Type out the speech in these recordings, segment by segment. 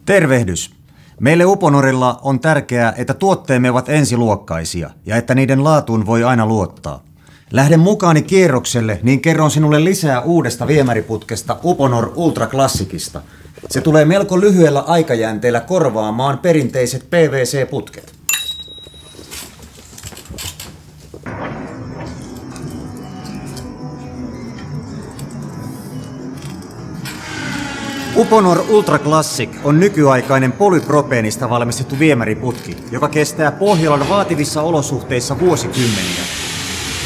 Tervehdys! Meille Uponorilla on tärkeää, että tuotteemme ovat ensiluokkaisia ja että niiden laatuun voi aina luottaa. Lähden mukaani kierrokselle, niin kerron sinulle lisää uudesta viemäriputkesta Uponor Ultra Classicista. Se tulee melko lyhyellä aikajänteellä korvaamaan perinteiset PVC-putket. Uponor Ultra Classic on nykyaikainen polypropeenista valmistettu viemäriputki, joka kestää Pohjolan vaativissa olosuhteissa vuosikymmeniä.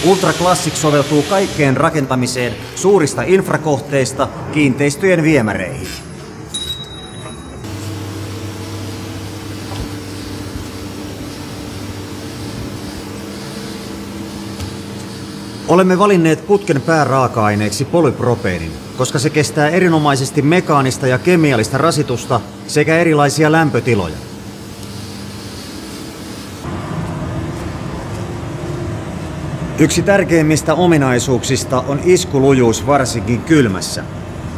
Ultra Classic soveltuu kaikkeen rakentamiseen suurista infrakohteista kiinteistöjen viemäreihin. Olemme valinneet putken pääraaka-aineeksi polypropeenin, koska se kestää erinomaisesti mekaanista ja kemiallista rasitusta sekä erilaisia lämpötiloja. Yksi tärkeimmistä ominaisuuksista on iskulujuus varsinkin kylmässä.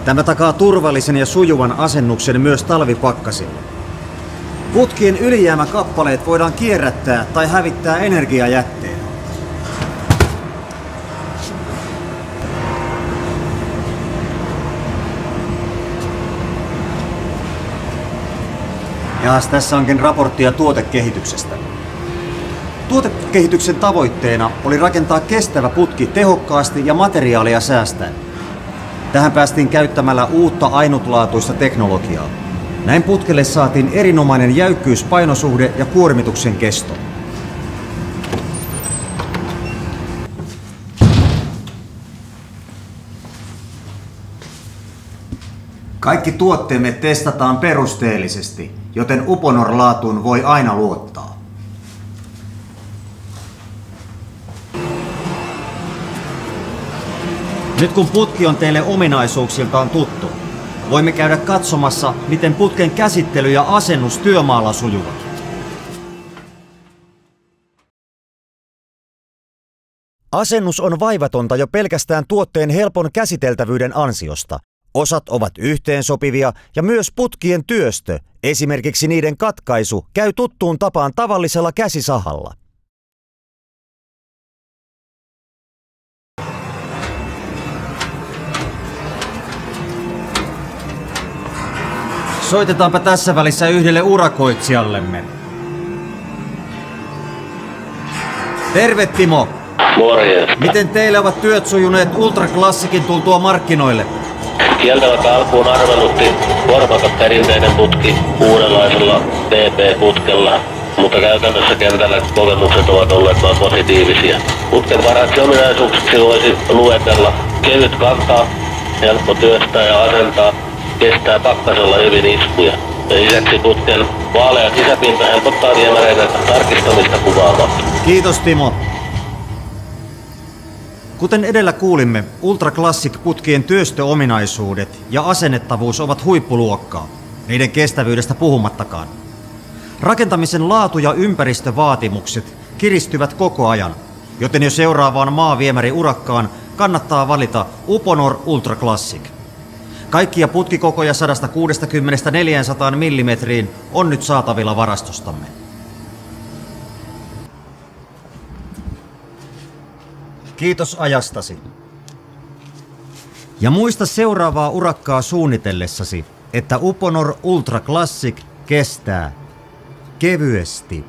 Tämä takaa turvallisen ja sujuvan asennuksen myös talvipakkasilla. Putkien ylijäämäkappaleet voidaan kierrättää tai hävittää energiajätteen. Ja tässä onkin raporttia tuotekehityksestä. Tuotekehityksen tavoitteena oli rakentaa kestävä putki tehokkaasti ja materiaalia säästäen. Tähän päästiin käyttämällä uutta ainutlaatuista teknologiaa. Näin putkelle saatiin erinomainen jäykkyys-painosuhde ja kuormituksen kesto. Kaikki tuotteemme testataan perusteellisesti, joten Uponor-laatuun voi aina luottaa. Nyt kun putki on teille ominaisuuksiltaan tuttu, voimme käydä katsomassa, miten putken käsittely ja asennus työmaalla sujuvat. Asennus on vaivatonta jo pelkästään tuotteen helpon käsiteltävyyden ansiosta. Osat ovat yhteensopivia ja myös putkien työstö, esimerkiksi niiden katkaisu, käy tuttuun tapaan tavallisella käsisahalla. Soitetaanpa tässä välissä yhdelle urakoitsijallemme. Terve Timo! Morjens. Miten teille ovat työt sujuneet Ultra Classicin tultua markkinoille? Kieltämättä alkuun arvelutti korvata perinteinen putki uudenlaisella PP-putkella, mutta käytännössä kentällä kokemukset ovat olleet vain positiivisia. Putken parhaaksi ominaisuuksiksi voisi luetella kevyt kantaa, helppo työstää ja asentaa, kestää pakkasella hyvin iskuja. Lisäksi putken vaalea sisäpinta helpottaa viemäreiden tarkistamista kuvaamatta. Kiitos Timo. Kuten edellä kuulimme, Ultra Classic-putkien työstöominaisuudet ja asennettavuus ovat huippuluokkaa, niiden kestävyydestä puhumattakaan. Rakentamisen laatu- ja ympäristövaatimukset kiristyvät koko ajan, joten jo seuraavaan maaviemäriurakkaan kannattaa valita Uponor Ultra Classic. Kaikkia putkikokoja 160–400 mm on nyt saatavilla varastostamme. Kiitos ajastasi. Ja muista seuraavaa urakkaa suunnitellessasi, että Uponor Ultra Classic kestää kevyesti.